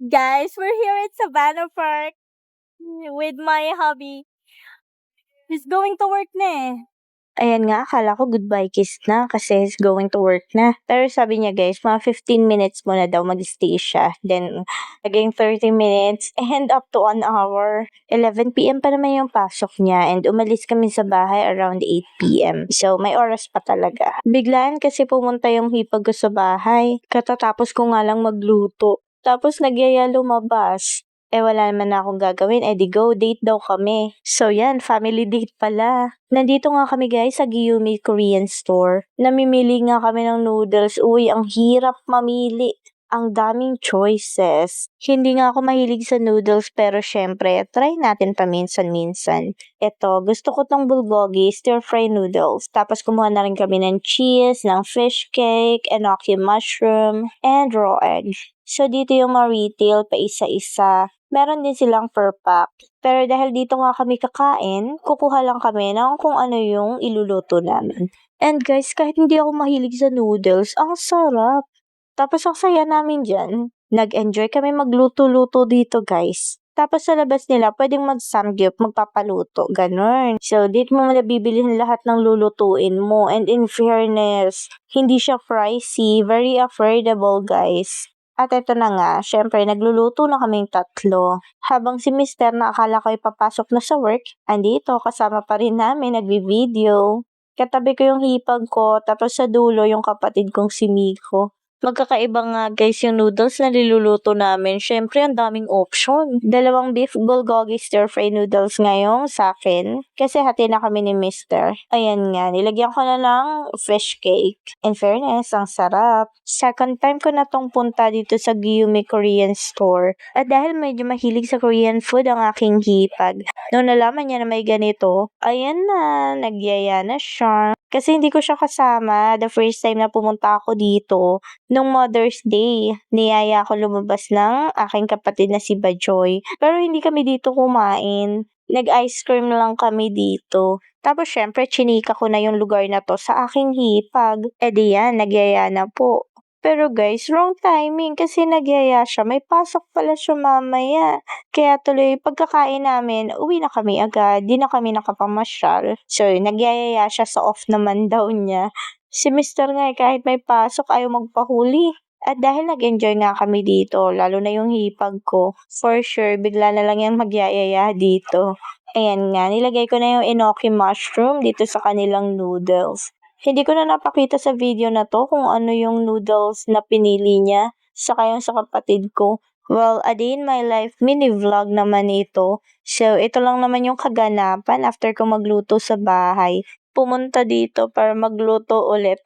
Guys, we're here at Savannah Park with my hubby. He's going to work na eh. Ayan nga, akala ko goodbye kiss na kasi he's going to work na. Pero sabi niya guys, mga 15 minutes muna daw mag-stay siya. Then, again 30 minutes and up to an hour. 11 p.m. pa naman yung pasok niya and umalis kami sa bahay around 8 p.m. So, may oras pa talaga. Biglaan kasi pumunta yung hipag ko sa bahay. Katatapos ko nga lang magluto. Tapos nagyaya lumabas. Wala naman na akong gagawin, di go date daw kami. So yan, family date pala. Nandito nga kami guys sa Giyumi Korean Store. Namimili nga kami ng noodles. Uy, ang hirap mamili. Ang daming choices. Hindi nga ako mahilig sa noodles pero syempre, try natin paminsan-minsan. Ito, gusto ko tong bulgogi stir-fry noodles. Tapos kumuha na rin kami ng cheese, ng fish cake, enoki mushroom, and raw egg. So dito yung mga retail pa isa-isa. Meron din silang per pack. Pero dahil dito nga kami kakain, kukuha lang kami ng kung ano yung iluluto namin. And guys, kahit hindi ako mahilig sa noodles, ang sarap. Tapos ang saya namin dyan. Nag-enjoy kami magluto-luto dito guys. Tapos sa labas nila, pwedeng mag-samgyup, magpapaluto, ganun. So, dito mo muna bibilihin lahat ng lulutuin mo. And in fairness, hindi siya pricey, very affordable guys. At eto na nga, syempre nagluluto na kaming tatlo. Habang si Mister na akala ko ipapasok na sa work, andito kasama pa rin namin nagbi-video. Katabi ko yung hipag ko, tapos sa dulo yung kapatid kong si Miko. Magkakaiba nga guys yung noodles na niluluto namin. Syempre, ang daming option. 2 beef bulgogi stir-fry noodles ngayong sa akin. Kasi hati na kami ni Mister. Ayan nga, nilagyan ko na ng fish cake. In fairness, ang sarap. Second time ko na tong punta dito sa Giyumi Korean Store. At dahil medyo mahilig sa Korean food ang aking hipag, nung nalaman niya na may ganito, ayan na, nagyaya na siya. Kasi hindi ko siya kasama the first time na pumunta ako dito. Nung Mother's Day, niyaya ako lumabas ng aking kapatid na si Bajoy. Pero hindi kami dito kumain. Nag-ice cream lang kami dito. Tapos syempre, chinika ko na yung lugar na to sa aking hipag. Di yan, nagyaya na po. Pero guys, wrong timing kasi nagyaya siya. May pasok pala siya mamaya. Kaya tuloy, pagkakain namin, uwi na kami agad. Di na kami nakapamasyal. So, nagyayaya siya sa off naman daw niya. Si Mister nga kahit may pasok, ayaw magpahuli. At dahil nag-enjoy nga kami dito, lalo na yung hipag ko, for sure, bigla na lang yung magyayaya dito. Ayan nga, nilagay ko na yung enoki mushroom dito sa kanilang noodles. Hindi ko na napakita sa video na to kung ano yung noodles na pinili niya, saka yung sa kapatid ko. Well, a day in my life, mini vlog naman ito. So, ito lang naman yung kaganapan after ko magluto sa bahay. Pumunta dito para magluto ulit.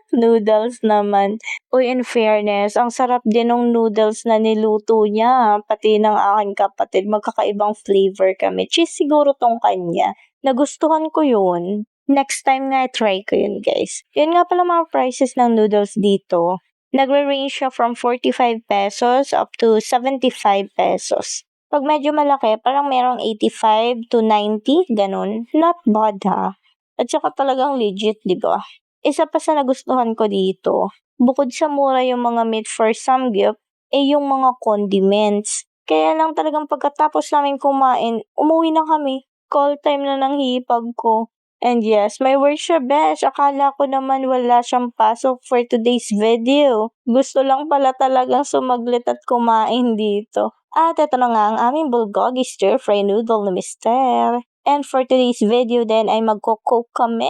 Noodles naman. Uy, in fairness, ang sarap din ng noodles na niluto niya. Pati ng aking kapatid, magkakaibang flavor kami. Cheese siguro tong kanya. Nagustuhan ko yun. Next time nga, try ko yun, guys. Yun nga pala mga prices ng noodles dito. Nagre-range siya from 45 pesos up to 75 pesos. Pag medyo malaki, parang merong 85 to 90, ganun. Not bad ha. At saka talagang legit, di ba? Isa pa sa nagustuhan ko dito, bukod sa mura yung mga meat for samgyup, yung mga condiments. Kaya lang talagang pagkatapos namin kumain, umuwi na kami. Call time na ng hipag ko. And yes, may word siya, besh. Akala ko naman wala siyang pasok for today's video. Gusto lang pala talagang sumaglit at kumain dito. At ito na nga ang aming bulgogi stir-fry noodle na Mister. And for today's video din ay magko-cook kami.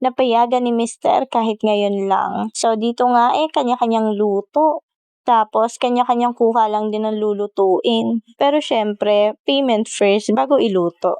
Napayagan ni Mister kahit ngayon lang. So dito nga kanya-kanyang luto. Tapos kanya-kanyang kuha lang din ng lulutuin. Pero syempre, payment first bago iluto.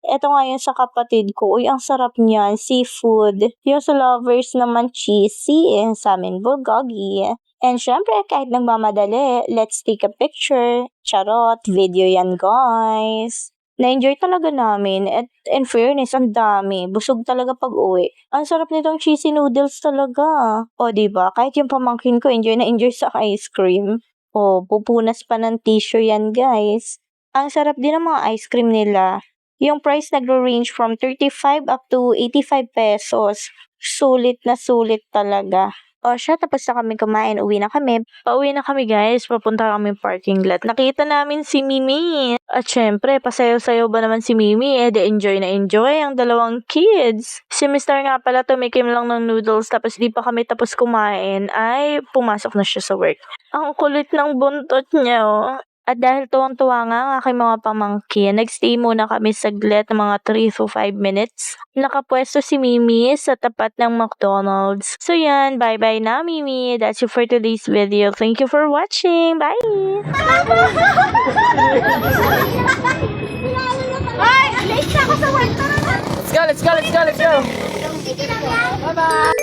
Eto nga yun sa kapatid ko. Uy, ang sarap niyan. Seafood. Yung sa lovers naman cheesy. Sa amin bulgogi. And syempre, kahit nagmamadali, let's take a picture. Charot, video yan guys. Na-enjoy talaga namin at in fairness, ang dami. Busog talaga pag uwi. Ang sarap nitong cheesy noodles talaga. O, diba? Kahit yung pamangkin ko, enjoy na enjoy sa ice cream. O, pupunas pa ng tissue yan, guys. Ang sarap din ng mga ice cream nila. Yung price nagro-range from 35 up to 85 pesos. Sulit na sulit talaga. O siya, tapos na kami kumain, uwi na kami. Pauwi na kami guys, papunta kami parking lot. Nakita namin si Mimi. At syempre, pasayaw-sayaw ba naman si Mimi? De enjoy na enjoy ang dalawang kids. Si Mr. nga pala tumikim lang ng noodles tapos di pa kami tapos kumain ay pumasok na siya sa work. Ang kulit ng buntot niya oh. At dahil tuwang-tuwa nga ang aking mga pamangkin, nagstay muna kami saglit ng mga 3 to 5 minutes. Nakapwesto si Mimi sa tapat ng McDonald's. So yan, bye-bye na Mimi. That's it for today's video. Thank you for watching. Bye! Ay, late na ako sa work. Tara na. Let's go, let's go, let's go, let's go. Bye-bye.